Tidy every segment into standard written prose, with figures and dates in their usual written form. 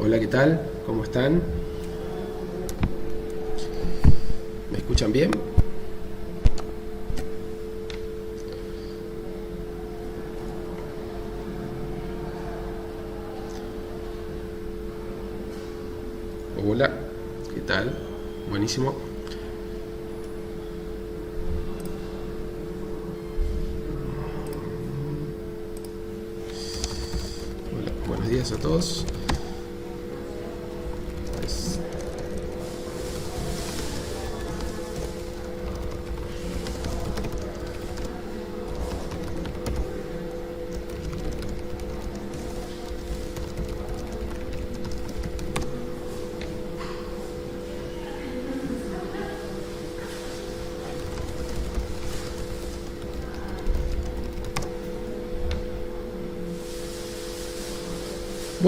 Hola, ¿qué tal? ¿Cómo están? ¿Me escuchan bien? Hola, ¿qué tal? Buenísimo. Hola, buenos días a todos. Pues,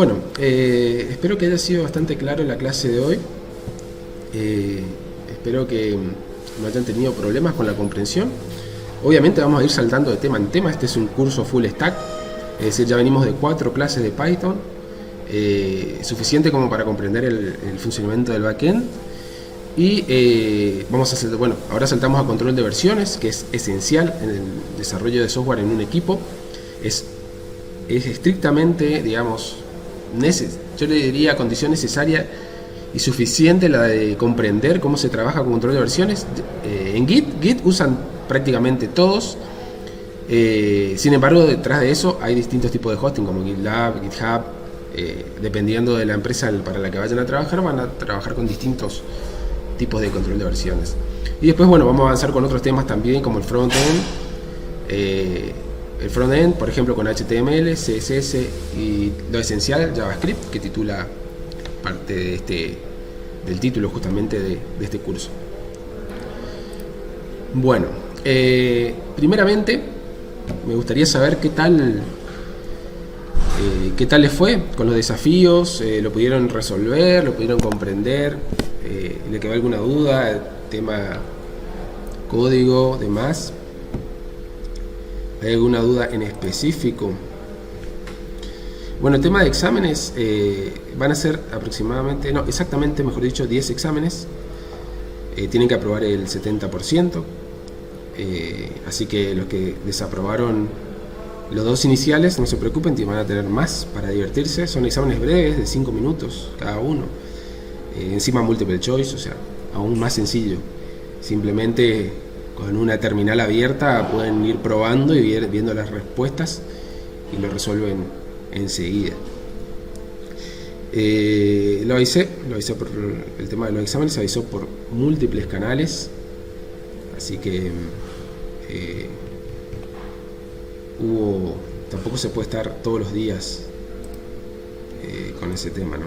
bueno, espero que haya sido bastante claro la clase de hoy. Eh, Espero que no hayan tenido problemas con la comprensión. Obviamente vamos a ir saltando de tema en tema. Este es un curso full stack, es decir, ya venimos de 4 clases de Python, suficiente como para comprender el funcionamiento del backend. Y vamos a hacer, bueno, ahora saltamos a control de versiones, que es esencial en el desarrollo de software en un equipo. Es, es estrictamente, digamos, yo le diría condición necesaria y suficiente la de comprender cómo se trabaja con control de versiones. En Git usan prácticamente todos. Sin embargo, detrás de eso hay distintos tipos de hosting como GitLab, GitHub. Dependiendo de la empresa para la que vayan a trabajar, van a trabajar con distintos tipos de control de versiones. Y después, bueno, vamos a avanzar con otros temas también, como el frontend. El frontend, por ejemplo, con HTML, CSS y lo esencial, JavaScript, que titula parte de del título justamente de este curso. Bueno, primeramente me gustaría saber qué tal les fue con los desafíos. ¿Lo pudieron resolver? ¿Lo pudieron comprender? ¿Le quedó alguna duda? Tema código, demás. ¿Hay alguna duda en específico? Bueno, el tema de exámenes van a ser aproximadamente, no, exactamente, mejor dicho, 10 exámenes. Tienen que aprobar el 70%. Así que los que desaprobaron los 2 iniciales, no se preocupen, van a tener más para divertirse. Son exámenes breves, de 5 minutos cada uno. Encima multiple choice, o sea, aún más sencillo. Simplemente con una terminal abierta pueden ir probando y viendo las respuestas y lo resuelven enseguida. Lo avisé por el tema de los exámenes, se avisó por múltiples canales, así que tampoco se puede estar todos los días con ese tema, ¿no?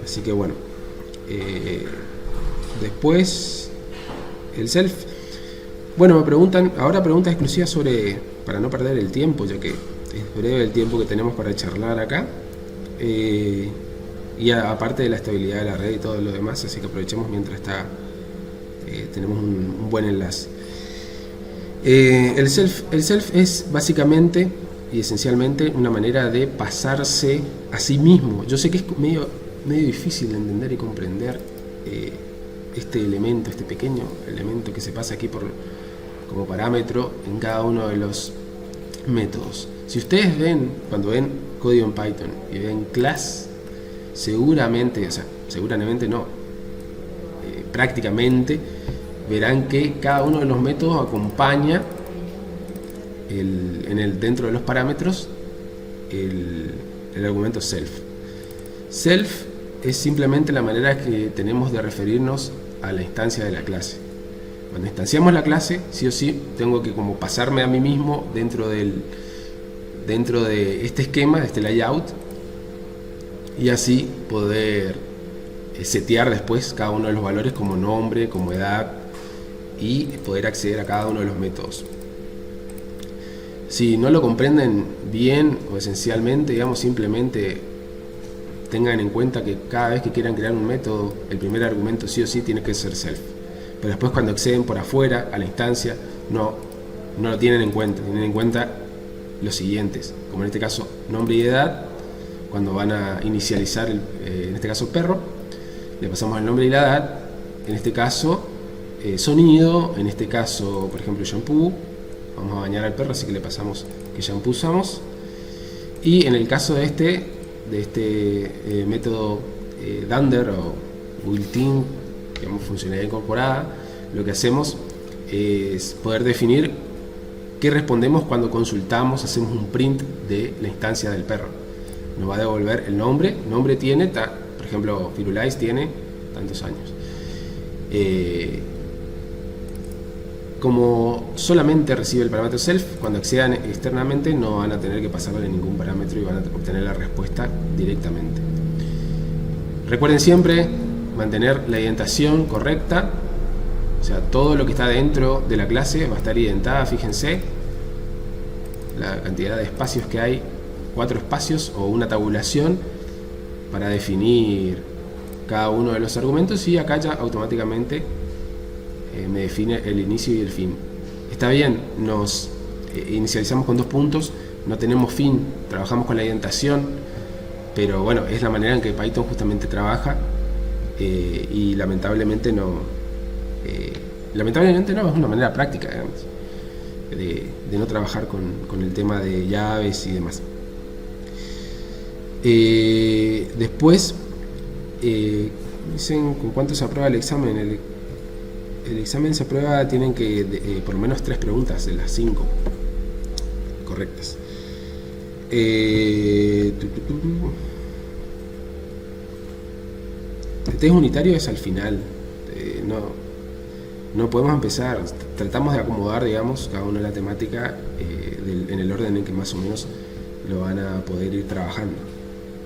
Así que bueno, después el self. Bueno, me preguntan, ahora preguntas exclusivas sobre, para no perder el tiempo, ya que es breve el tiempo que tenemos para charlar acá, y aparte de la estabilidad de la red y todo lo demás, así que aprovechemos mientras tenemos un buen enlace. El self es básicamente y esencialmente una manera de pasarse a sí mismo. Yo sé que es medio difícil de entender y comprender este elemento, este pequeño elemento que se pasa aquí como parámetro en cada uno de los métodos. Si ustedes ven, cuando ven código en Python y ven class, seguramente no, prácticamente verán que cada uno de los métodos acompaña dentro de los parámetros el argumento self. Self es simplemente la manera que tenemos de referirnos a la instancia de la clase. Cuando instanciamos la clase, sí o sí tengo que como pasarme a mí mismo dentro de este esquema, de este layout, y así poder setear después cada uno de los valores como nombre, como edad, y poder acceder a cada uno de los métodos. Si no lo comprenden bien o esencialmente, digamos, simplemente tengan en cuenta que cada vez que quieran crear un método, el primer argumento sí o sí tiene que ser self. Pero después, cuando acceden por afuera a la instancia, no lo tienen en cuenta. Tienen en cuenta los siguientes, como en este caso nombre y edad, cuando van a inicializar, en este caso perro, le pasamos el nombre y la edad, en este caso sonido, en este caso por ejemplo shampoo, vamos a bañar al perro, así que le pasamos qué shampoo usamos, y en el caso de este método Dunder o built-in, digamos funcionalidad incorporada, lo que hacemos es poder definir qué respondemos cuando consultamos, hacemos un print de la instancia del perro. Nos va a devolver el nombre tiene, por ejemplo, Firulais tiene tantos años. Como solamente recibe el parámetro self, cuando accedan externamente no van a tener que pasarle ningún parámetro y van a obtener la respuesta directamente. Recuerden siempre mantener la indentación correcta, o sea, todo lo que está dentro de la clase va a estar identada. Fíjense la cantidad de espacios que hay, 4 espacios o una tabulación para definir cada uno de los argumentos, y acá ya automáticamente me define el inicio y el fin. Está bien, nos inicializamos con 2 puntos, no tenemos fin, trabajamos con la indentación, pero bueno, es la manera en que Python justamente trabaja, y lamentablemente no, es una manera práctica, digamos, de no trabajar con el tema de llaves y demás. Después dicen con cuánto se aprueba el examen. El examen se aprueba, tienen que por lo menos 3 preguntas de las 5 correctas. El test unitario es al final, no podemos empezar, tratamos de acomodar, digamos, cada una de la temática en el orden en que más o menos lo van a poder ir trabajando,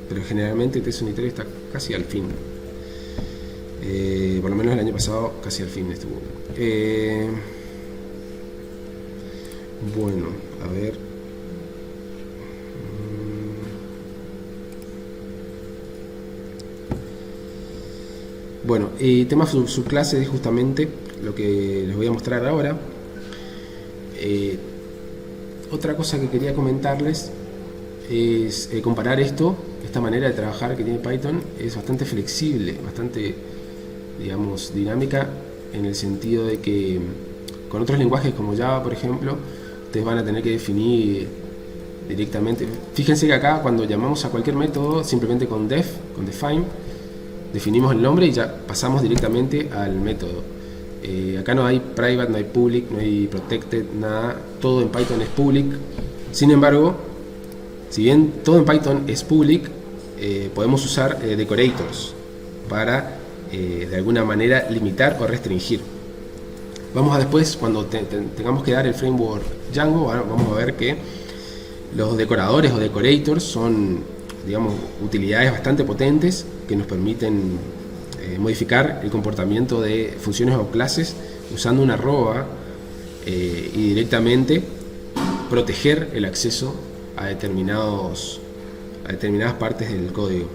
pero generalmente el test unitario está casi al fin. Por lo menos el año pasado casi al fin estuvo. Bueno, a ver. Bueno, tema subclase es justamente lo que les voy a mostrar ahora. Otra cosa que quería comentarles es comparar esta manera de trabajar que tiene Python. Es bastante flexible, bastante, digamos, dinámica, en el sentido de que con otros lenguajes como Java, por ejemplo, ustedes van a tener que definir directamente. Fíjense que acá cuando llamamos a cualquier método, simplemente con define, definimos el nombre y ya pasamos directamente al método. Acá no hay private, no hay public, no hay protected, nada, todo en Python es public. Sin embargo, si bien todo en Python es public, podemos usar decorators para de alguna manera limitar o restringir. Vamos a después, cuando tengamos que dar el framework Django, vamos a ver que los decoradores o decorators son, digamos, utilidades bastante potentes que nos permiten modificar el comportamiento de funciones o clases usando una arroba y directamente proteger el acceso a determinadas partes del código.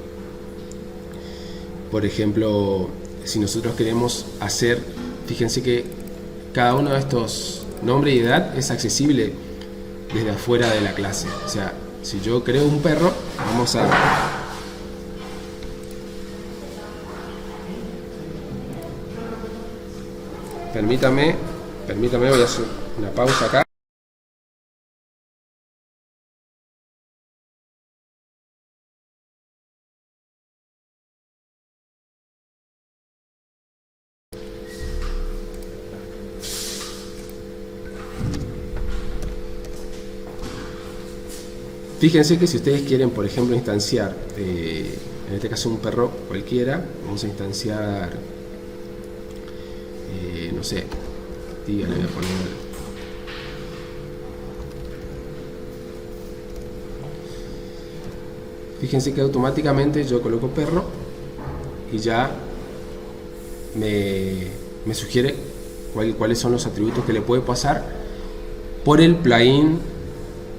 Por ejemplo, si nosotros queremos hacer, fíjense que cada uno de estos nombre y edad es accesible desde afuera de la clase. O sea, si yo creo un perro, vamos a permítame, voy a hacer una pausa acá. Fíjense que si ustedes quieren, por ejemplo, instanciar, en este caso un perro cualquiera, vamos a instanciar, no sé, le voy a poner. Fíjense que automáticamente yo coloco perro y ya me sugiere cuáles son los atributos que le puede pasar por el plugin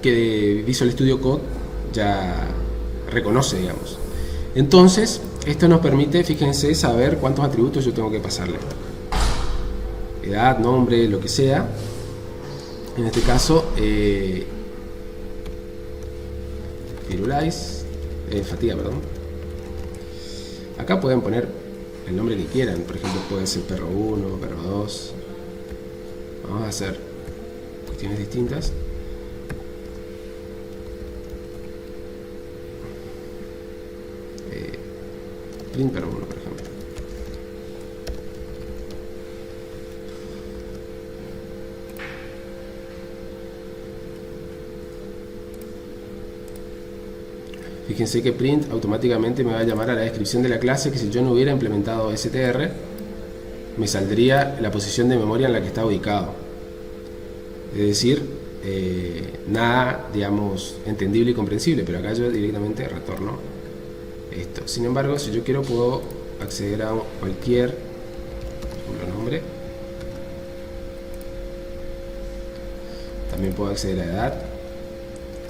que Visual Studio Code ya reconoce, digamos. Entonces, esto nos permite, fíjense, saber cuántos atributos yo tengo que pasarle. Edad, nombre, lo que sea. En este caso, Firulais. fatiga, perdón. Acá pueden poner el nombre que quieran, por ejemplo puede ser perro 1, perro 2. Vamos a hacer cuestiones distintas. Print perro 1, por ejemplo. Fíjense que print automáticamente me va a llamar a la descripción de la clase, que si yo no hubiera implementado str, me saldría la posición de memoria en la que está ubicado. Es decir, nada, digamos, entendible y comprensible, pero acá yo directamente retorno esto. Sin embargo, si yo quiero, puedo acceder a cualquier, por ejemplo, nombre. También puedo acceder a edad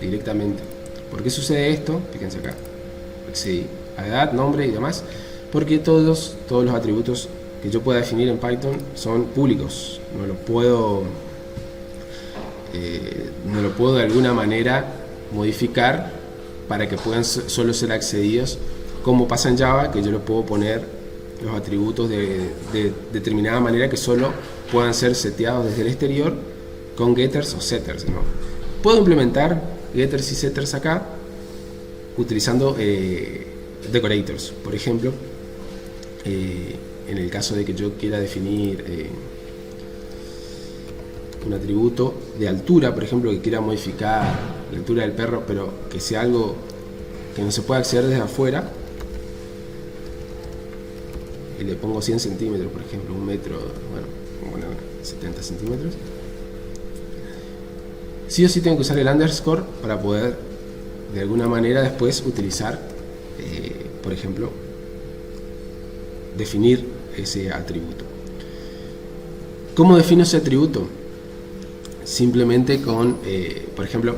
directamente. ¿Por qué sucede esto? Fíjense acá. Accedí a edad, nombre y demás. Porque todos los atributos que yo pueda definir en Python son públicos. No los puedo de alguna manera modificar para que puedan solo ser accedidos, como pasa en Java, que yo le puedo poner los atributos de determinada manera que solo puedan ser seteados desde el exterior con getters o setters, ¿no? Puedo implementar getters y setters acá utilizando decorators, por ejemplo, en el caso de que yo quiera definir un atributo de altura, por ejemplo, que quiera modificar la altura del perro, pero que sea algo que no se pueda acceder desde afuera, y le pongo 100 centímetros, por ejemplo, un metro, bueno, 70 centímetros. Sí o sí tengo que usar el underscore para poder de alguna manera después utilizar, por ejemplo, definir ese atributo. ¿Cómo defino ese atributo? Simplemente con, por ejemplo,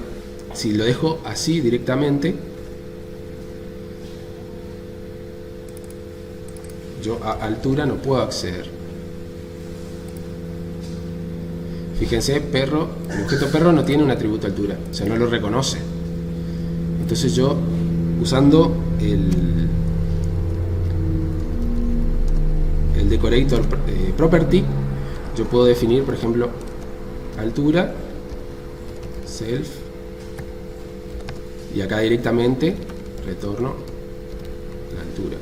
si lo dejo así directamente, yo a altura no puedo acceder. Fíjense, perro, el objeto perro no tiene un atributo altura, o sea, no lo reconoce. Entonces yo, usando el decorator property, yo puedo definir, por ejemplo, altura, self, y acá directamente retorno la altura.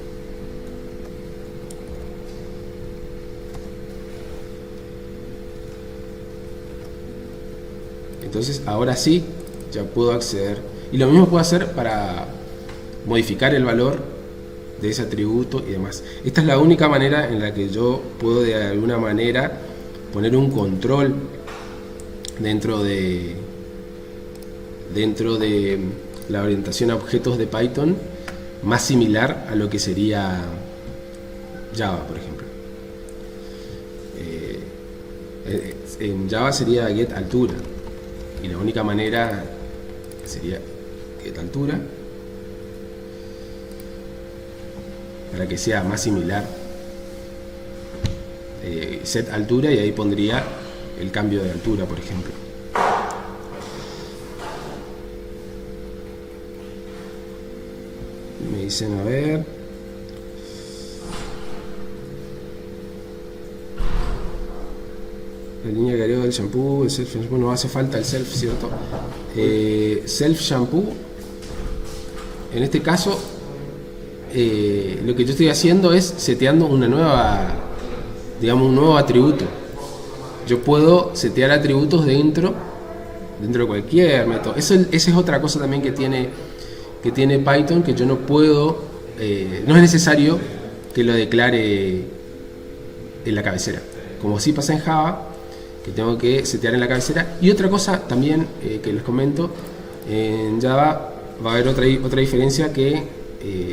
Entonces ahora sí ya puedo acceder, y lo mismo puedo hacer para modificar el valor de ese atributo y demás. Esta es la única manera en la que yo puedo de alguna manera poner un control dentro de la orientación a objetos de Python, más similar a lo que sería Java, por ejemplo. En Java sería get altura, y la única manera sería get altura para que sea más similar, set altura, y ahí pondría el cambio de altura, por ejemplo. Me dicen, a ver, la línea que agrego del shampoo, el self shampoo, no hace falta el self, ¿cierto? Self shampoo, en este caso, lo que yo estoy haciendo es seteando una nueva, digamos, un nuevo atributo. Yo puedo setear atributos dentro de cualquier método. Esa es otra cosa también que tiene Python, que yo no puedo, no es necesario que lo declare en la cabecera, como sí pasa en Java, que tengo que setear en la cabecera. Y otra cosa también que les comento, en Java va a haber otra diferencia, que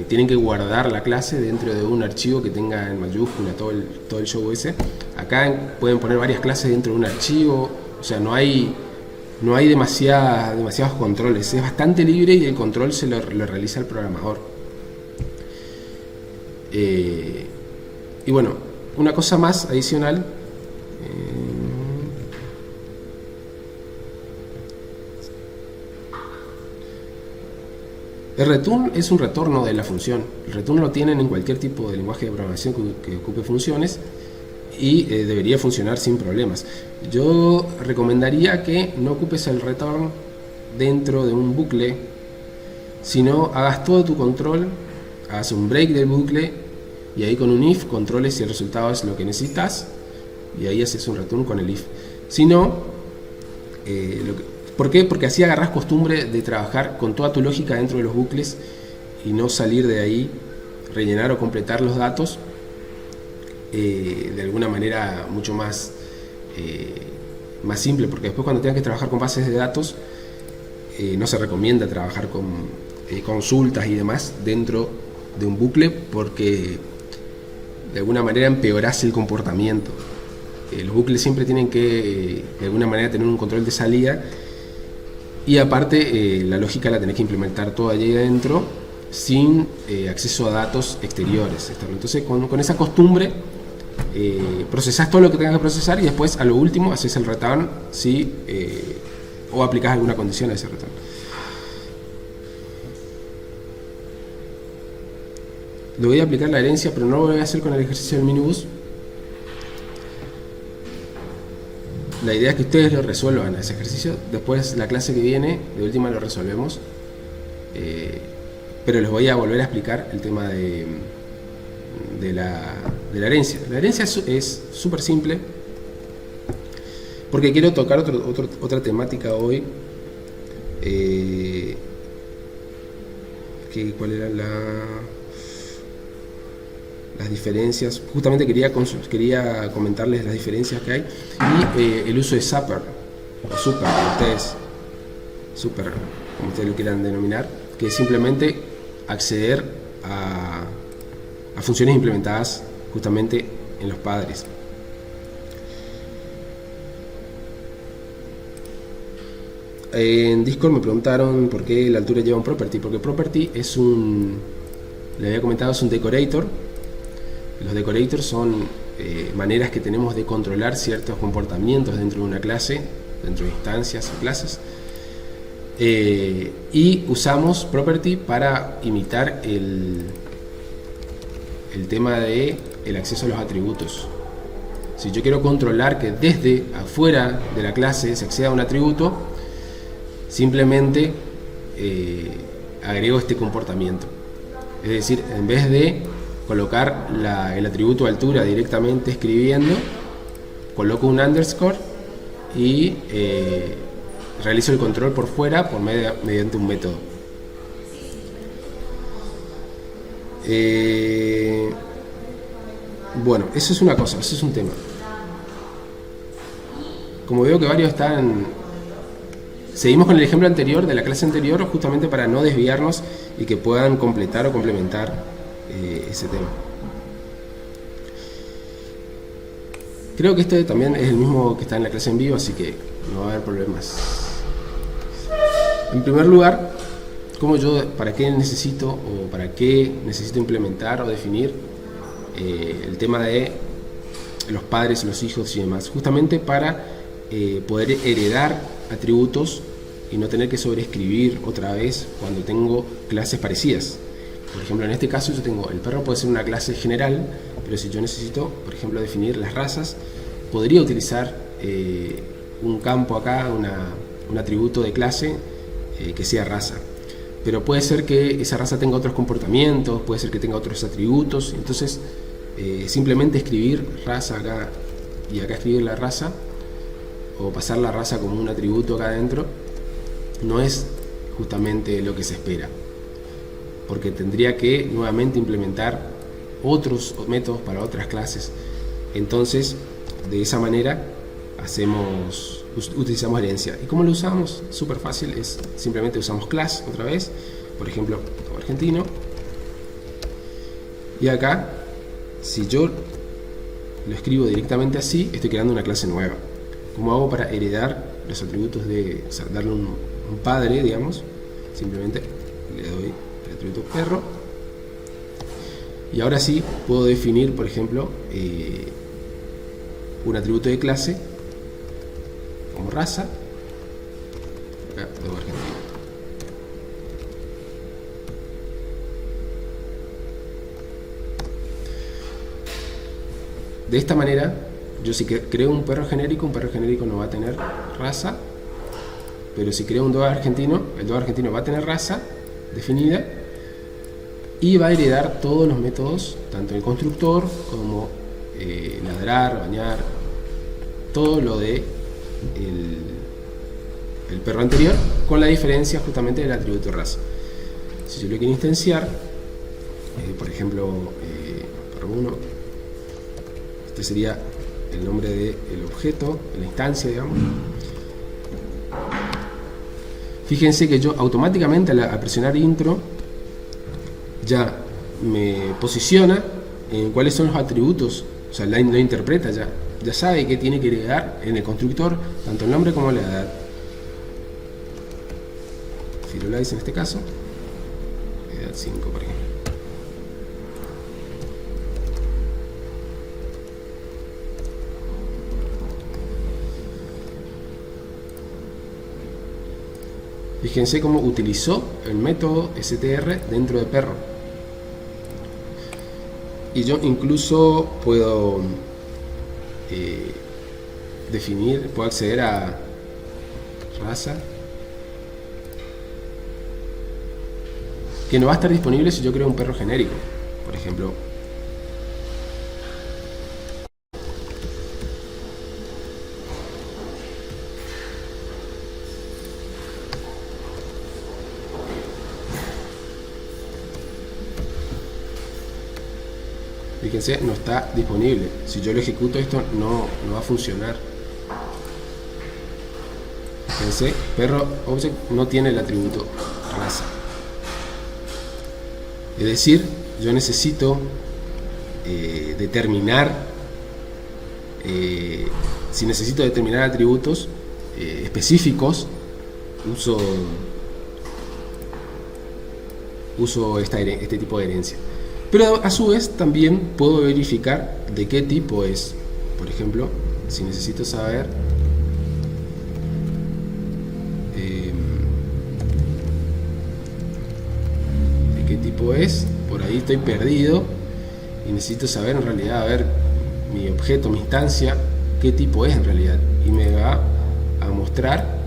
tienen que guardar la clase dentro de un archivo que tenga en mayúscula todo el show ese. Acá pueden poner varias clases dentro de un archivo, o sea, no hay demasiados controles, es bastante libre, y el control se lo realiza el programador. Y bueno, una cosa más adicional, El return es un retorno de la función. El return lo tienen en cualquier tipo de lenguaje de programación que ocupe funciones y debería funcionar sin problemas. Yo recomendaría que no ocupes el return dentro de un bucle, sino hagas todo tu control, hagas un break del bucle y ahí con un if controles si el resultado es lo que necesitas y ahí haces un return con el if. Si no, ¿por qué? Porque así agarrás costumbre de trabajar con toda tu lógica dentro de los bucles y no salir de ahí, rellenar o completar los datos de alguna manera mucho más simple, porque después cuando tengas que trabajar con bases de datos no se recomienda trabajar con consultas y demás dentro de un bucle, porque de alguna manera empeorás el comportamiento. Los bucles siempre tienen que de alguna manera tener un control de salida y aparte la lógica la tenés que implementar toda allí adentro sin acceso a datos exteriores. Entonces con esa costumbre procesás todo lo que tengas que procesar y después a lo último haces el return o aplicás alguna condición a ese return. Le voy a aplicar la herencia, pero no lo voy a hacer con el ejercicio del minibus. La idea es que ustedes lo resuelvan ese ejercicio. Después la clase que viene, de última lo resolvemos. Pero les voy a volver a explicar el tema de la herencia. La herencia es súper simple, porque quiero tocar otra temática hoy. ¿Cuál era las diferencias? Justamente quería comentarles las diferencias que hay y el uso de Zapper o Super, como ustedes lo quieran denominar, que es simplemente acceder a funciones implementadas justamente en los padres. En Discord me preguntaron por qué la altura lleva un property, porque property es le había comentado, es un decorator. Los decorators son maneras que tenemos de controlar ciertos comportamientos dentro de una clase, dentro de instancias o clases, y usamos property para imitar el tema de el acceso a los atributos. Si yo quiero controlar que desde afuera de la clase se acceda a un atributo, simplemente agrego este comportamiento. Es decir, en vez de colocar el atributo altura directamente escribiendo, coloco un underscore y realizo el control por fuera mediante un método. Bueno, eso es una cosa, eso es un tema. Como veo que varios seguimos con el ejemplo anterior de la clase anterior, justamente para no desviarnos y que puedan completar o complementar ese tema. Creo que este también es el mismo que está en la clase en vivo, así que no va a haber problemas. En primer lugar, ¿para qué necesito implementar o definir el tema de los padres, los hijos y demás? Justamente para poder heredar atributos y no tener que sobreescribir otra vez cuando tengo clases parecidas. Por ejemplo, en este caso yo tengo, el perro puede ser una clase general, pero si yo necesito, por ejemplo, definir las razas, podría utilizar un campo acá, un atributo de clase que sea raza. Pero puede ser que esa raza tenga otros comportamientos, puede ser que tenga otros atributos, entonces simplemente escribir raza acá y acá escribir la raza, o pasar la raza como un atributo acá adentro, no es justamente lo que se espera, porque tendría que nuevamente implementar otros métodos para otras clases. Entonces, de esa manera utilizamos herencia. ¿Y cómo lo usamos? Súper fácil, simplemente usamos class otra vez, por ejemplo, como argentino, y acá, si yo lo escribo directamente así, estoy creando una clase nueva. ¿Cómo hago para heredar los atributos darle un padre, digamos? Simplemente le doy el atributo perro. Y ahora sí puedo definir, por ejemplo, un atributo de clase como raza. Acá tengo argentino. De esta manera, yo si creo un perro genérico no va a tener raza, pero si creo un dog argentino, el dog argentino va a tener raza definida y va a heredar todos los métodos, tanto el constructor como ladrar, bañar, todo lo de el perro anterior, con la diferencia justamente del atributo raza. Si yo lo quiero instanciar, por ejemplo, perro 1, este sería el nombre del objeto, de la instancia, digamos. Fíjense que yo automáticamente al presionar intro ya me posiciona en cuáles son los atributos, o sea, lo interpreta ya sabe que tiene que heredar en el constructor tanto el nombre como la edad. Firulais en este caso, edad 5 por ejemplo. Fíjense cómo utilizó el método str dentro de perro. Y yo incluso puedo definir, puedo acceder a raza, que no va a estar disponible si yo creo un perro genérico. Por ejemplo, fíjense, no está disponible. Si yo lo ejecuto, esto no va a funcionar. Fíjense, perro object no tiene el atributo raza. Es decir, yo necesito determinar, si necesito determinar atributos específicos, uso este tipo de herencia. Pero a su vez también puedo verificar de qué tipo es. Por ejemplo, si necesito saber de qué tipo es, por ahí estoy perdido y necesito saber en realidad, a ver, mi objeto, mi instancia, qué tipo es en realidad. Y me va a mostrar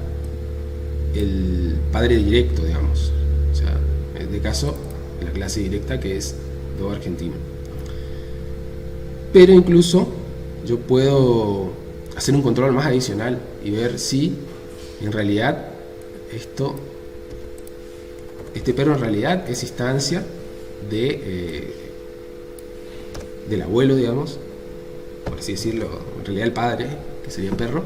el padre directo, digamos. O sea, en este caso, la clase directa, que es dog argentino. Pero incluso yo puedo hacer un control más adicional y ver si en realidad este perro en realidad es instancia del abuelo, digamos, por así decirlo, en realidad el padre, que sería el perro.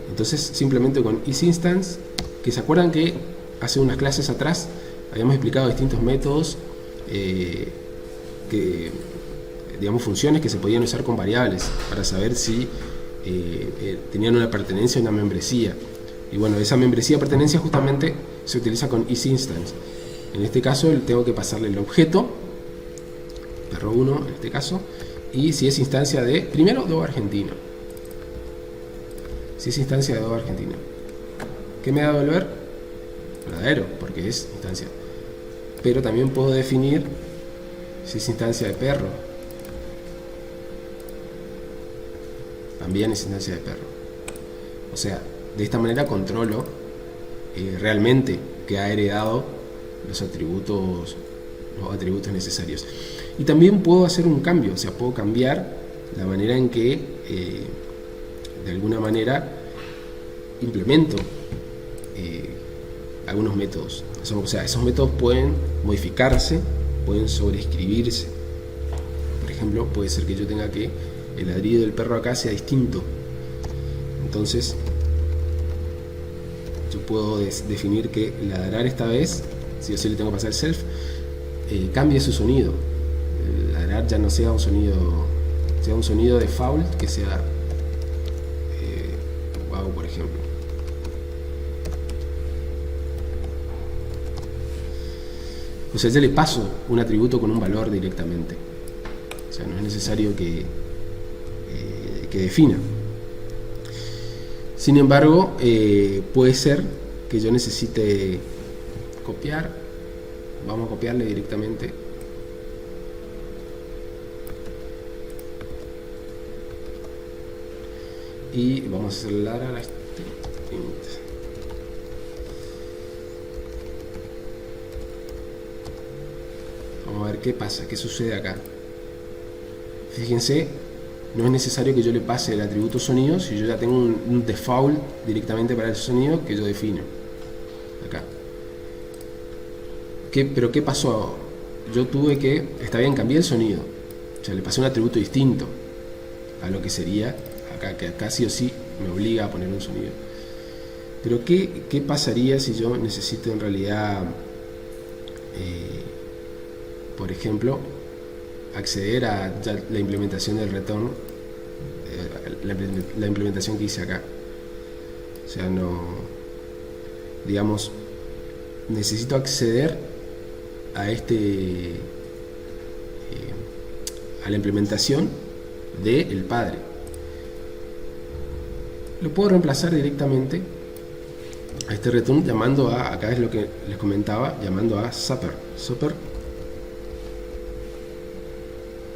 Entonces simplemente con isInstance, que se acuerdan que hace unas clases atrás habíamos explicado distintos métodos, digamos, funciones que se podían usar con variables para saber si tenían una pertenencia o una membresía. Y bueno, esa membresía o pertenencia justamente se utiliza con isInstance. En este caso tengo que pasarle el objeto, perro 1 en este caso, y si es instancia de, primero, dog argentino. Si es instancia de dog argentino, ¿qué me va a devolver? Verdadero, porque es instancia. Pero también puedo definir si es instancia de perro. También es instancia de perro. O sea, de esta manera controlo realmente que ha heredado los atributos necesarios. Y también puedo hacer un cambio, o sea, puedo cambiar la manera en que de alguna manera implemento algunos métodos. O sea, esos métodos pueden modificarse, pueden sobreescribirse. Por ejemplo, puede ser que yo tenga que el ladrido del perro acá sea distinto. Entonces yo puedo definir que ladrar esta vez, si yo sí le tengo que pasar el self, cambie su sonido. El ladrar ya no sea un sonido default, que sea wow, por ejemplo. O sea, ya le paso un atributo con un valor directamente. O sea, no es necesario que defina. Sin embargo, puede ser que yo necesite copiar. Vamos a copiarle directamente. y vamos a acelerar a la vamos a ver qué pasa, qué sucede acá. Fíjense, no es necesario que yo le pase el atributo sonido si yo ya tengo un default directamente para el sonido que yo defino acá. Pero ¿qué pasó? Yo tuve que, está bien, cambié el sonido, o sea, le pasé un atributo distinto a lo que sería acá, que acá sí o sí me obliga a poner un sonido. Pero ¿qué pasaría si yo necesito en realidad, por ejemplo, acceder a ya la implementación del return, la implementación que hice acá? O sea, no, digamos, necesito acceder a a la implementación del padre. Lo puedo reemplazar directamente a este return llamando a, acá es lo que les comentaba, llamando a Zapper. Zapper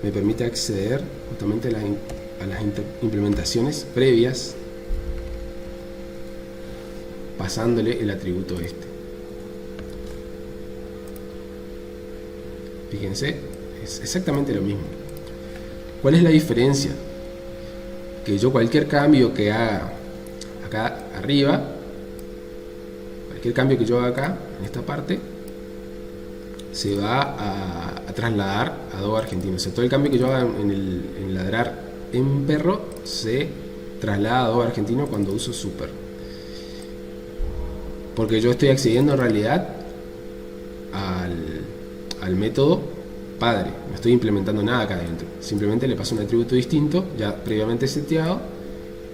me permite acceder justamente a las implementaciones previas pasándole el atributo este. Fíjense, es exactamente lo mismo. ¿Cuál es la diferencia? Que yo cualquier cambio que haga acá arriba, cualquier cambio que yo haga acá, en esta parte, se va a trasladar a Adobe Argentino. O sea, todo el cambio que yo haga en ladrar en perro se traslada a Adobe Argentino cuando uso Super. Porque yo estoy accediendo en realidad al método padre, no estoy implementando nada acá adentro, simplemente le paso un atributo distinto ya previamente seteado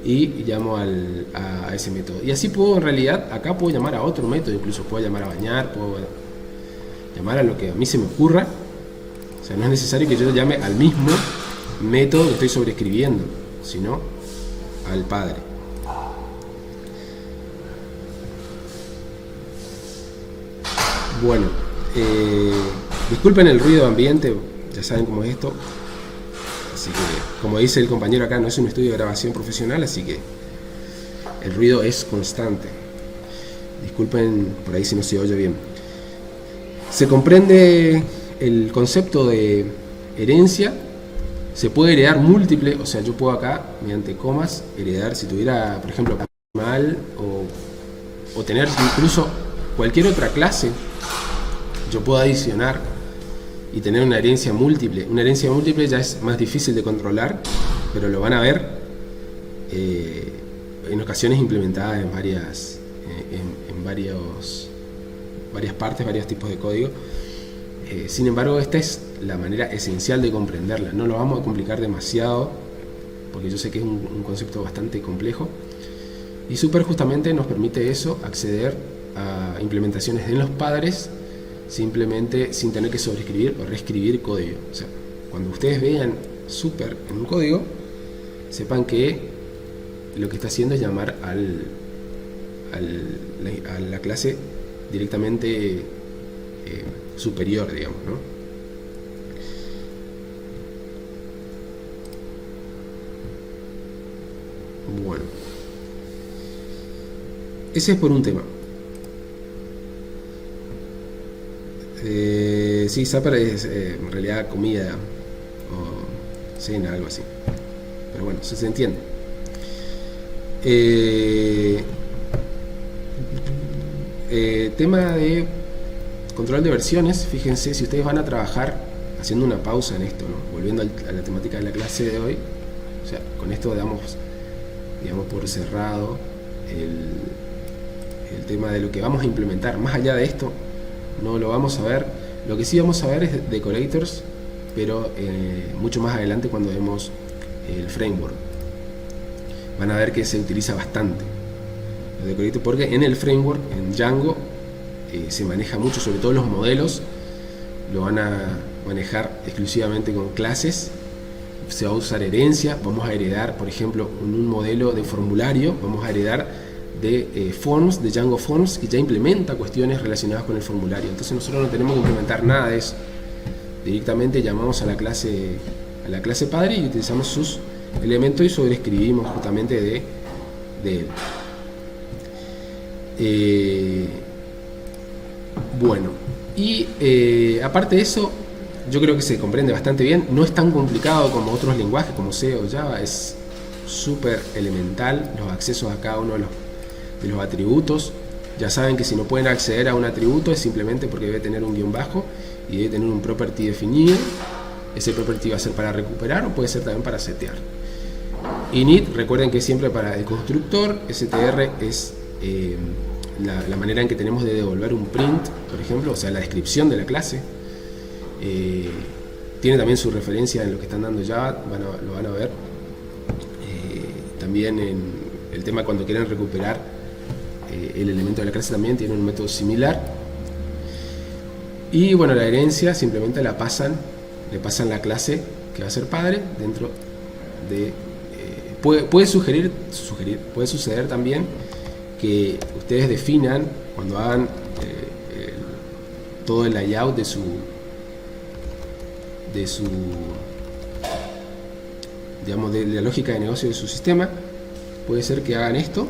y llamo a ese método. Y así puedo, en realidad, acá puedo llamar a otro método, incluso puedo llamar a bañar, puedo llamar a lo que a mí se me ocurra. O sea, no es necesario que yo llame al mismo método que estoy sobreescribiendo, sino al padre. Bueno, disculpen el ruido ambiente, ya saben cómo es esto. Así que, como dice el compañero acá, no es un estudio de grabación profesional, así que el ruido es constante. Disculpen por ahí si no se oye bien. Se comprende el concepto de herencia. Se puede heredar múltiple, o sea, yo puedo acá, mediante comas, heredar, si tuviera, por ejemplo, animal o tener incluso cualquier otra clase, yo puedo adicionar y tener una herencia múltiple. Una herencia múltiple ya es más difícil de controlar, pero lo van a ver en ocasiones implementada en varias partes, varios tipos de código. Sin embargo, esta es la manera esencial de comprenderla. No lo vamos a complicar demasiado, porque yo sé que es un concepto bastante complejo. Y Super justamente nos permite eso, acceder a implementaciones en los padres, simplemente sin tener que sobreescribir o reescribir código. O sea, cuando ustedes vean Super en un código, sepan que lo que está haciendo es llamar a la clase directamente superior, digamos, ¿no? Bueno, ese es por un tema. Sí, Zapper es en realidad comida o cena, algo así. Pero bueno, se entiende. Tema de control de versiones. Fíjense, si ustedes van a trabajar haciendo una pausa en esto, ¿no? Volviendo a la temática de la clase de hoy, o sea, con esto damos, digamos, por cerrado el tema de lo que vamos a implementar. Más allá de esto, no lo vamos a ver. Lo que sí vamos a ver es decorators, pero mucho más adelante cuando vemos el framework. Van a ver que se utiliza bastante los decorators, porque en el framework, en Django, se maneja mucho, sobre todo los modelos lo van a manejar exclusivamente con clases. Se va a usar herencia, vamos a heredar, por ejemplo, un modelo de formulario, vamos a heredar de forms, de Django Forms, que ya implementa cuestiones relacionadas con el formulario. Entonces nosotros no tenemos que implementar nada de eso. Directamente llamamos a la clase padre y utilizamos sus elemento y sobreescribimos justamente de él. Bueno, y aparte de eso, yo creo que se comprende bastante bien. No es tan complicado como otros lenguajes como C o Java, es súper elemental los accesos a cada uno de los atributos. Ya saben que si no pueden acceder a un atributo es simplemente porque debe tener un guión bajo y debe tener un property definido. Ese property va a ser para recuperar o puede ser también para setear. Init, recuerden que siempre para el constructor. str es la manera en que tenemos de devolver un print, por ejemplo, o sea, la descripción de la clase. Tiene también su referencia en lo que están dando Java, lo van a ver. También en el tema cuando quieren recuperar el elemento de la clase también tiene un método similar. Y bueno, la herencia simplemente le pasan la clase que va a ser padre dentro de... puede suceder también que ustedes definan cuando hagan todo el layout de su digamos, de la lógica de negocio de su sistema. Puede ser que hagan esto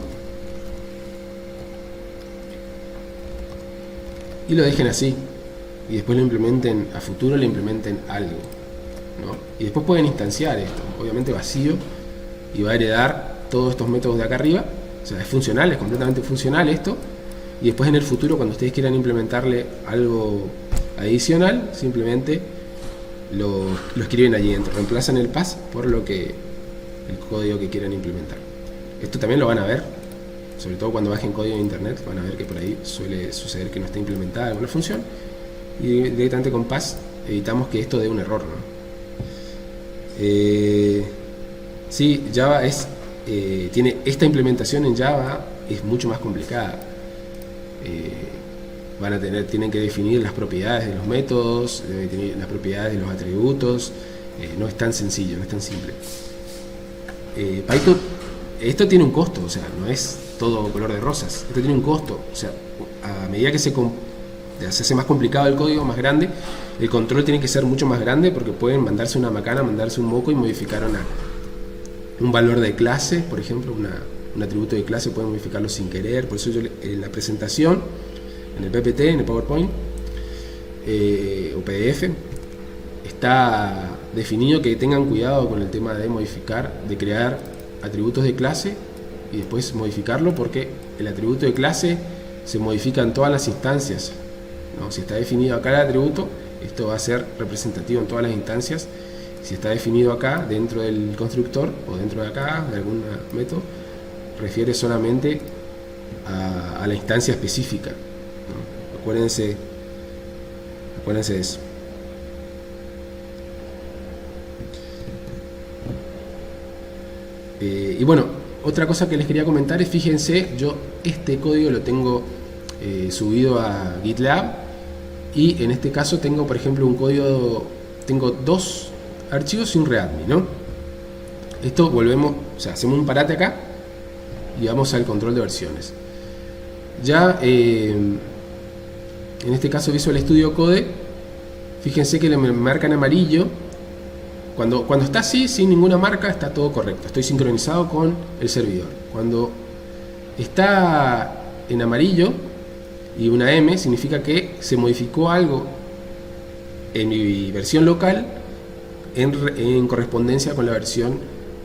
y lo dejen así y después lo implementen a futuro, le implementen algo, ¿no? Y después pueden instanciar esto, obviamente vacío, y va a heredar todos estos métodos de acá arriba. O sea, es funcional, es completamente funcional esto. Y después en el futuro, cuando ustedes quieran implementarle algo adicional, simplemente lo escriben allí dentro, reemplazan el pass por el código que quieran implementar. Esto también lo van a ver, sobre todo cuando bajen código de internet, van a ver que por ahí suele suceder que no está implementada alguna función, y directamente con pass evitamos que esto dé un error, ¿no? Sí, Java tiene esta implementación en Java, es mucho más complicada. Tienen que definir las propiedades de los métodos, las propiedades de los atributos. No es tan sencillo, no es tan simple. Python, esto tiene un costo, o sea, no es todo color de rosas. Esto tiene un costo, o sea, a medida que se hace más complicado el código, más grande, el control tiene que ser mucho más grande, porque pueden mandarse una macana, mandarse un moco y modificar un valor de clase, por ejemplo, un atributo de clase, pueden modificarlo sin querer. Por eso yo en la presentación, en el PPT, en el PowerPoint o PDF, está definido que tengan cuidado con el tema de modificar, de crear atributos de clase y después modificarlo, porque el atributo de clase se modifica en todas las instancias, ¿no? Si está definido acá el atributo, esto va a ser representativo en todas las instancias. Si está definido acá dentro del constructor o dentro de acá de algún método, refiere solamente a la instancia específica, ¿no? Acuérdense de eso. Y bueno, otra cosa que les quería comentar es, fíjense, yo este código lo tengo subido a GitLab, y en este caso tengo, por ejemplo, tengo dos archivos y un readme, ¿no? Esto hacemos un parate acá y vamos al control de versiones. Ya en este caso Visual Studio Code, fíjense que me marca en amarillo. Cuando está así, sin ninguna marca, está todo correcto, estoy sincronizado con el servidor. Cuando está en amarillo y una M, significa que se modificó algo en mi versión local en correspondencia con la versión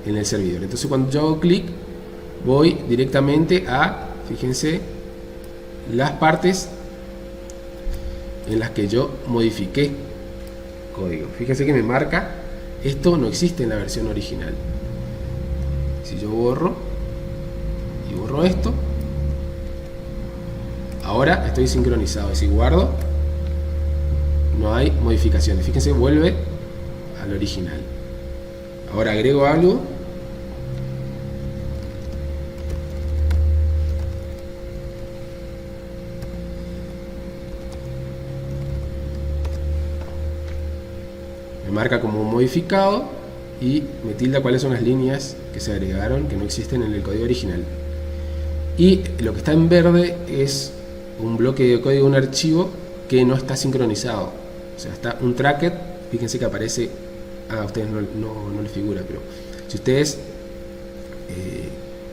en el servidor. Entonces cuando yo hago clic, voy directamente a, fíjense, las partes en las que yo modifiqué código. Fíjense que me marca, esto no existe en la versión original. Si yo borro y borro esto, ahora estoy sincronizado. Si guardo, no hay modificaciones. Fíjense, vuelve al original. Ahora agrego algo. Me marca como modificado y me tilda cuáles son las líneas que se agregaron que no existen en el código original. Y lo que está en verde es un bloque de código, un archivo que no está sincronizado. O sea, está un tracket, fíjense que aparece, a ustedes no les figura, pero Si ustedes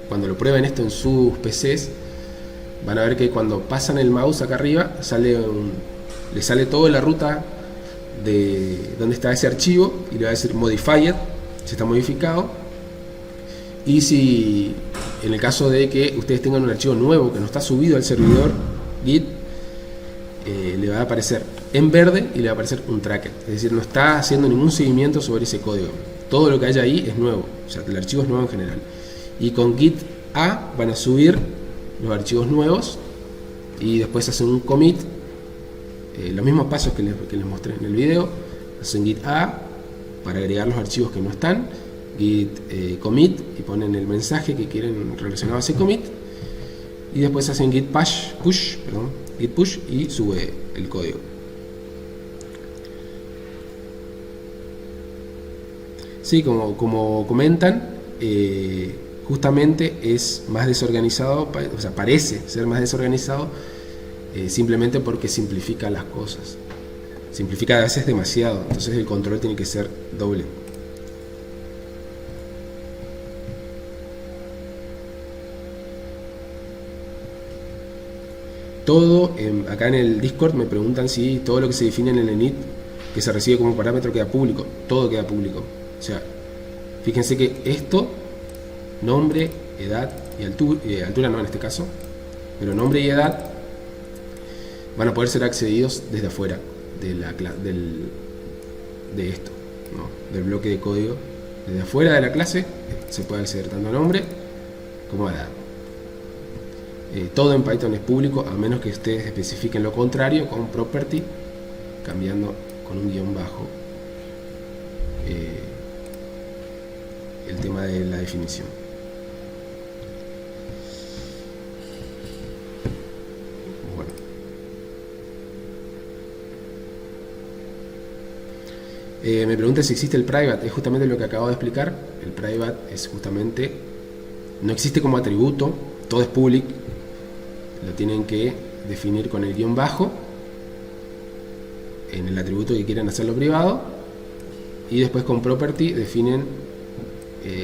cuando lo prueben esto en sus PCs, van a ver que cuando pasan el mouse acá arriba le sale toda la ruta de donde está ese archivo y le va a decir modified si está modificado. Y si en el caso de que ustedes tengan un archivo nuevo que no está subido al servidor Git, le va a aparecer en verde y le va a aparecer un tracker, es decir, no está haciendo ningún seguimiento sobre ese código. Todo lo que haya ahí es nuevo, o sea, el archivo es nuevo en general. Y con Git A van a subir los archivos nuevos y después hacen un commit, los mismos pasos que les mostré en el video. Hacen Git A para agregar los archivos que no están, Git commit y ponen el mensaje que quieren relacionado a ese commit, y después hacen Git push y sube el código. Sí, como comentan, justamente es más desorganizado, o sea, parece ser más desorganizado, simplemente porque simplifica las cosas. Simplifica a veces demasiado, entonces el control tiene que ser doble. Todo, acá en el Discord me preguntan si todo lo que se define en el init, que se recibe como parámetro, queda público. Todo queda público. O sea, fíjense que esto, nombre, edad y altura no en este caso, pero nombre y edad van a poder ser accedidos desde afuera de esto, ¿no? Del bloque de código. Desde afuera de la clase se puede acceder tanto a nombre como a edad. Todo en Python es público, a menos que ustedes especifiquen lo contrario con property, cambiando con un guión bajo el tema de la definición. Bueno, me pregunta si existe el private. Es justamente lo que acabo de explicar. El private es justamente, no existe como atributo, todo es public. Lo tienen que definir con el guión bajo en el atributo que quieran hacerlo privado, y después con property definen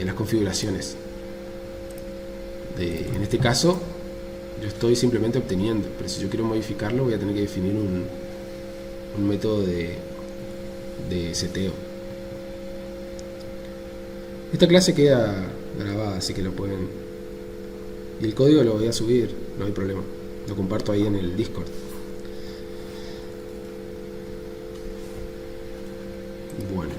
las configuraciones. En este caso yo estoy simplemente obteniendo, pero si yo quiero modificarlo voy a tener que definir un método de seteo. Esta clase queda grabada, así que lo pueden, y el código lo voy a subir, no hay problema, lo comparto ahí en el Discord. Bueno,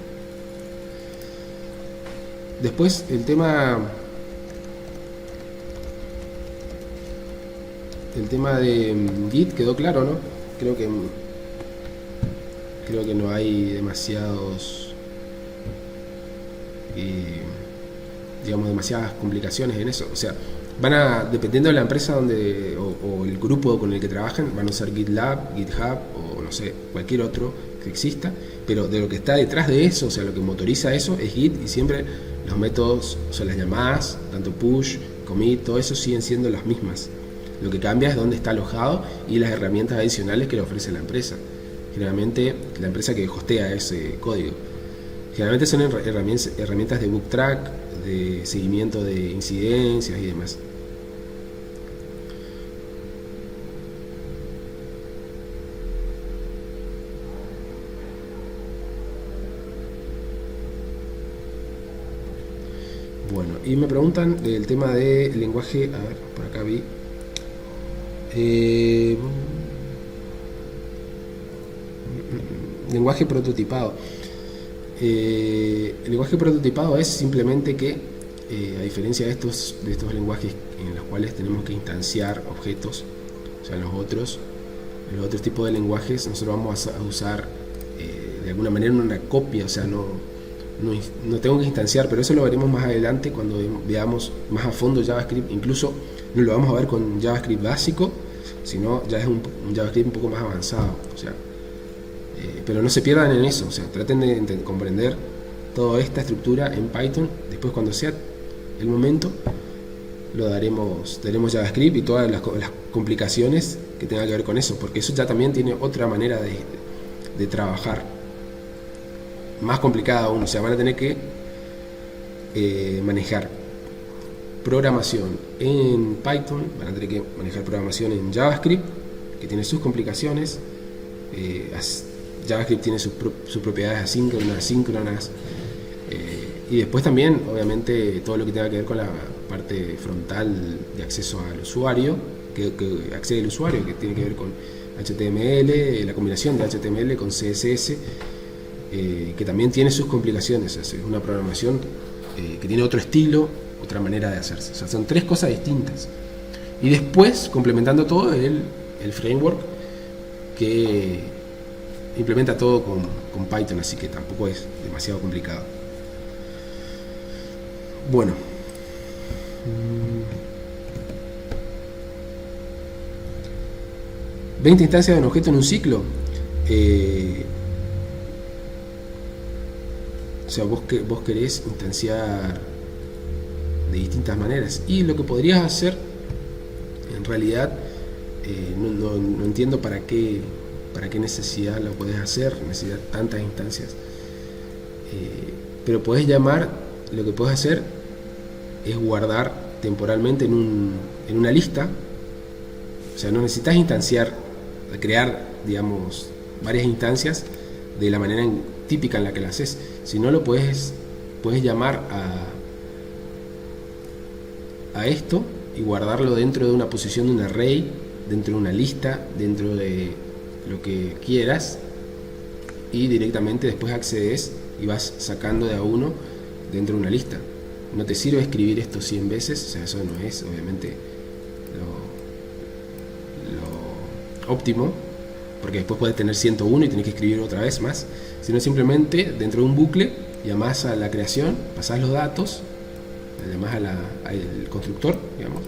después el tema de Git quedó claro, ¿no? Creo que no hay demasiadas complicaciones en eso. O sea, dependiendo de la empresa donde o el grupo con el que trabajan, van a usar GitLab, GitHub o no sé, cualquier otro que exista, pero de lo que está detrás de eso, o sea, lo que motoriza eso es Git, y siempre los métodos, o sea, las llamadas, tanto push, commit, todo eso siguen siendo las mismas. Lo que cambia es dónde está alojado y las herramientas adicionales que le ofrece la empresa. Generalmente la empresa que hostea ese código. Generalmente son herramientas de book track, de seguimiento de incidencias y demás. Bueno, y me preguntan del tema del lenguaje, a ver, por acá vi. Lenguaje prototipado. El lenguaje prototipado es simplemente que, a diferencia de estos lenguajes en los cuales tenemos que instanciar objetos, o sea, los otros tipos de lenguajes, nosotros vamos a usar de alguna manera una copia, o sea, no tengo que instanciar, pero eso lo veremos más adelante cuando veamos más a fondo JavaScript. Incluso no lo vamos a ver con JavaScript básico, sino ya es un JavaScript un poco más avanzado, o sea, pero no se pierdan en eso, o sea, traten de comprender toda esta estructura en Python. Después, cuando sea el momento, daremos JavaScript y todas las complicaciones que tengan que ver con eso, porque eso ya también tiene otra manera de trabajar, más complicada aún. O sea, van a tener que manejar programación en Python, van a tener que manejar programación en JavaScript, que tiene sus complicaciones. JavaScript tiene sus propiedades asíncronas, asíncronas, y después también, obviamente, todo lo que tenga que ver con la parte frontal de acceso al usuario, que accede al usuario, que tiene que ver con HTML, la combinación de HTML con CSS, que también tiene sus complicaciones. Es una programación que tiene otro estilo, otra manera de hacerse. O sea, son tres cosas distintas. Y después, complementando todo, el framework que implementa todo con Python, así que tampoco es demasiado complicado. Bueno, 20 instancias de un objeto en un ciclo. O sea, vos querés instanciar de distintas maneras, y lo que podrías hacer en realidad, no entiendo para qué necesidad lo podés hacer, necesidad tantas instancias, pero podés llamar, lo que podés hacer es guardar temporalmente en una lista. O sea, no necesitas crear, digamos, varias instancias de la manera típica en la que la haces, sino lo puedes llamar a esto y guardarlo dentro de una posición de un array, dentro de una lista, dentro de lo que quieras, y directamente después accedes y vas sacando de a uno dentro de una lista. No te sirve escribir esto 100 veces, o sea, eso no es obviamente lo óptimo, porque después puedes tener 101 y tenés que escribir otra vez más, sino simplemente dentro de un bucle llamás a la creación, pasás los datos, llamás al constructor, digamos,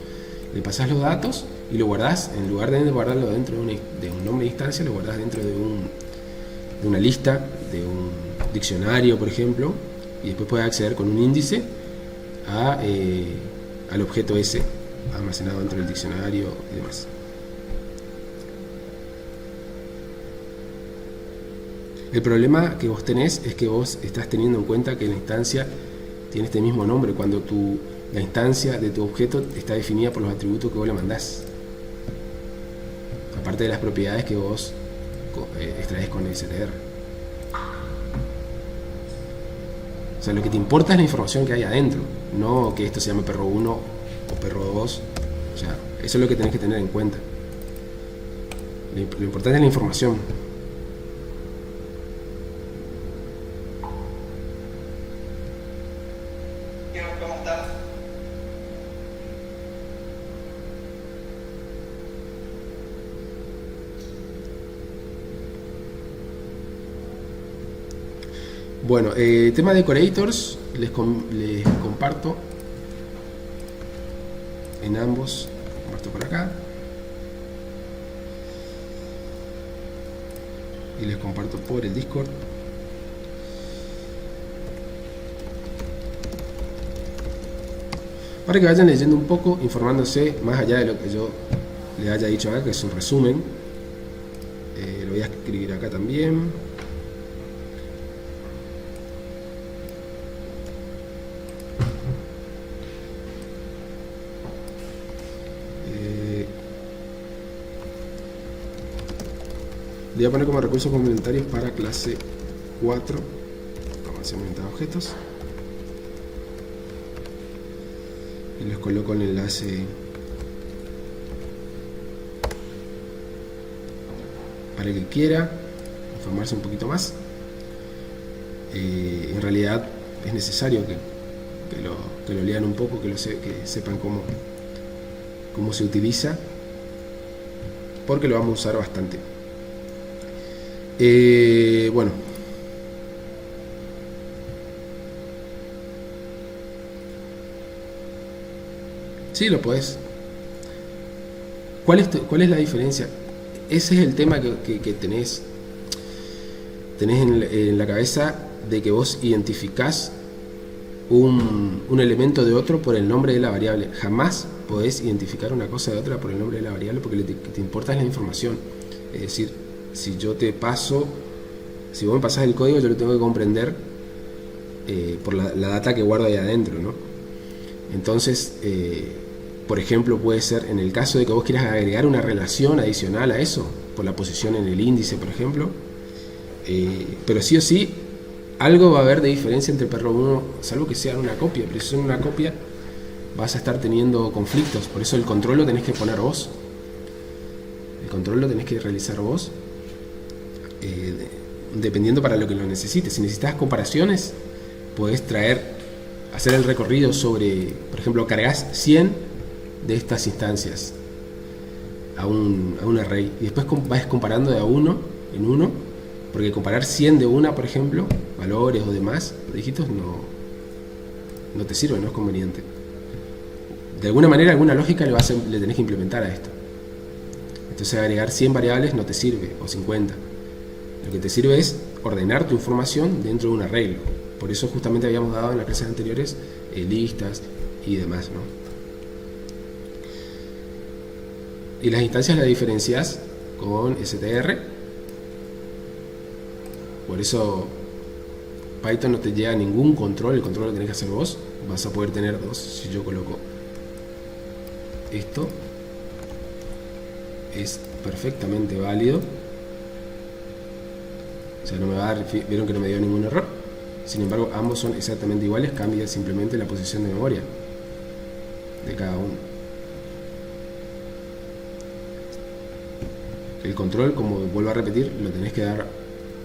le pasás los datos y lo guardás, en lugar de guardarlo dentro de un nombre de instancia, lo guardás dentro de una lista, de un diccionario, por ejemplo, y después puedes acceder con un índice al objeto ese almacenado dentro del diccionario y demás. El problema que vos tenés es que vos estás teniendo en cuenta que la instancia tiene este mismo nombre cuando la instancia de tu objeto está definida por los atributos que vos le mandás, aparte de las propiedades que vos extraes con STR. O sea, lo que te importa es la información que hay adentro, no que esto se llame perro 1 o perro 2. O sea, eso es lo que tenés que tener en cuenta. Lo importante es la información. ¿Cómo estás? Bueno, tema de decorators, les comparto en ambos, comparto por acá y les comparto por el Discord. Para que vayan leyendo un poco, informándose más allá de lo que yo les haya dicho acá, que es un resumen. Lo voy a escribir acá también. Le voy a poner como recursos complementarios para clase 4, programación orientada a objetos. Y les coloco el enlace para el que quiera informarse un poquito más. En realidad es necesario que lo lean un poco, que sepan cómo se utiliza, porque lo vamos a usar bastante. Bueno, sí, lo podés. ¿Cuál es la diferencia? Ese es el tema que tenés en la cabeza, de que vos identificás un elemento de otro por el nombre de la variable. Jamás podés identificar una cosa de otra por el nombre de la variable, porque lo que te importa es la información. Es decir, si vos me pasás el código, yo lo tengo que comprender por la data que guarda ahí adentro, ¿no? Entonces, por ejemplo, puede ser en el caso de que vos quieras agregar una relación adicional a eso, por la posición en el índice, por ejemplo, pero sí o sí, algo va a haber de diferencia entre perro 1, salvo que sea una copia, pero si son una copia, vas a estar teniendo conflictos, por eso el control lo tenés que poner vos. El control lo tenés que realizar vos, dependiendo para lo que lo necesites. Si necesitas comparaciones, podés hacer el recorrido sobre, por ejemplo, cargas 100 de estas instancias a un array y después vas comparando de a uno en uno, porque comparar 100 de una, por ejemplo, valores o demás dígitos, no te sirve, no es conveniente. De alguna manera, alguna lógica le tenés que implementar a esto. Entonces agregar 100 variables no te sirve, o 50. Lo que te sirve es ordenar tu información dentro de un arreglo. Por eso justamente habíamos dado en las clases anteriores listas y demás, ¿no? Y las instancias las diferencias con str. Por eso Python no te lleva ningún control, el control lo tenés que hacer vos. Vas a poder tener dos. Si yo coloco esto, es perfectamente válido. O sea, no me va a dar, vieron que no me dio ningún error. Sin embargo, ambos son exactamente iguales, cambia simplemente la posición de memoria de cada uno. El control, como vuelvo a repetir, lo tenés que dar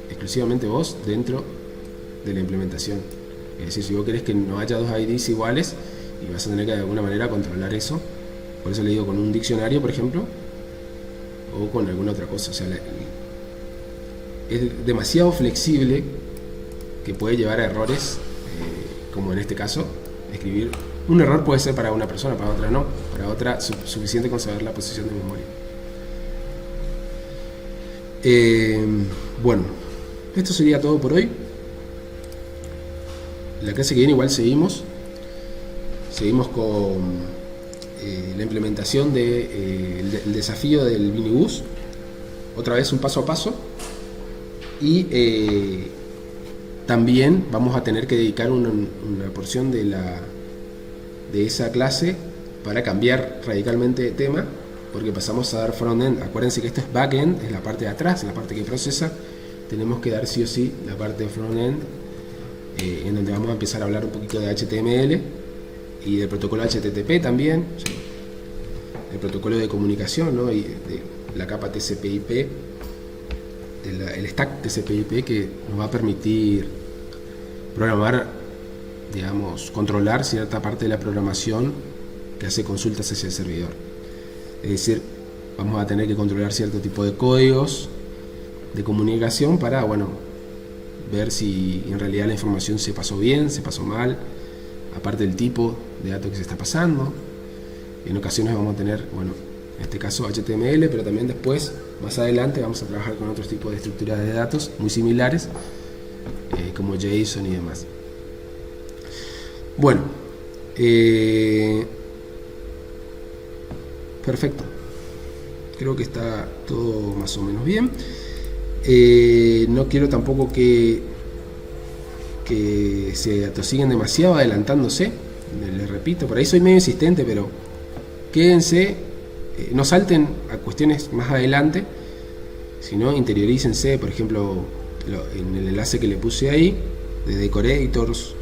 exclusivamente vos dentro de la implementación. Es decir, si vos querés que no haya dos IDs iguales, y vas a tener que de alguna manera controlar eso, por eso le digo con un diccionario, por ejemplo, o con alguna otra cosa. O sea, es demasiado flexible que puede llevar a errores, como en este caso, escribir. Un error puede ser para una persona, para otra no. Para otra suficiente con saber la posición de memoria. Bueno, esto sería todo por hoy. La clase que viene igual seguimos con la implementación del desafío del minibus, otra vez un paso a paso, y también vamos a tener que dedicar una porción de esa clase para cambiar radicalmente de tema, porque pasamos a dar frontend. Acuérdense que esto es backend, es la parte de atrás, la parte que procesa. Tenemos que dar sí o sí la parte de frontend, en donde vamos a empezar a hablar un poquito de HTML y del protocolo HTTP también, el protocolo de comunicación, ¿no? Y de la capa TCP/IP, el stack TCP/IP, que nos va a permitir programar, digamos, controlar cierta parte de la programación que hace consultas hacia el servidor. Es decir, vamos a tener que controlar cierto tipo de códigos de comunicación para, bueno, ver si en realidad la información se pasó bien, se pasó mal, aparte del tipo de datos que se está pasando. En ocasiones vamos a tener, bueno, en este caso HTML, pero también después, más adelante, vamos a trabajar con otros tipos de estructuras de datos muy similares, como JSON y demás. Bueno, perfecto. Creo que está todo más o menos bien. No quiero tampoco que se atosiguen demasiado adelantándose. Les repito, por ahí soy medio insistente, pero quédense, no salten a cuestiones más adelante, sino interiorícense, por ejemplo, en el enlace que le puse ahí, de Decorators,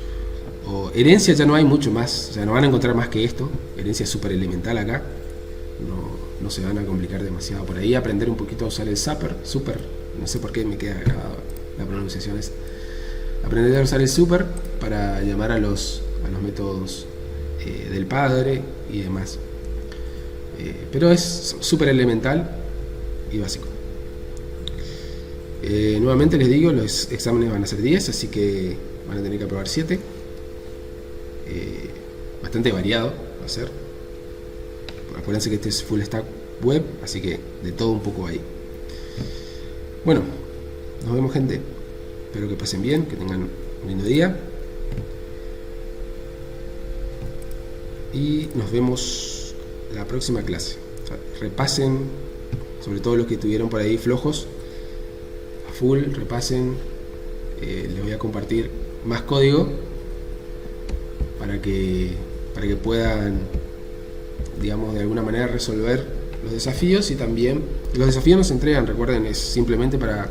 o herencia. Ya no hay mucho más, o sea, no van a encontrar más que esto. Herencia es súper elemental acá, no se van a complicar demasiado. Por ahí aprender un poquito a usar el super, no sé por qué me queda grabado la pronunciación es. Aprender a usar el super para llamar a los métodos del padre y demás. Pero es súper elemental y básico. Nuevamente les digo, los exámenes van a ser 10, así que van a tener que aprobar 7. Bastante variado va a ser. Acuérdense que este es full stack web, así que de todo un poco ahí. Bueno, nos vemos, gente. Espero que pasen bien, que tengan un lindo día. Y nos vemos la próxima clase. O sea, repasen, sobre todo los que estuvieron por ahí flojos, a full, repasen. Les voy a compartir más código para que puedan, digamos, de alguna manera resolver los desafíos. Y también los desafíos no se entregan, recuerden, es simplemente para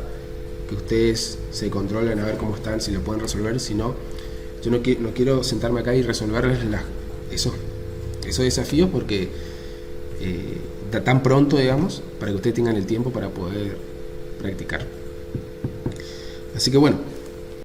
que ustedes se controlen a ver cómo están, si lo pueden resolver. Si no, yo no quiero sentarme acá y resolverles esos desafíos, porque tan pronto, digamos, para que ustedes tengan el tiempo para poder practicar. Así que bueno,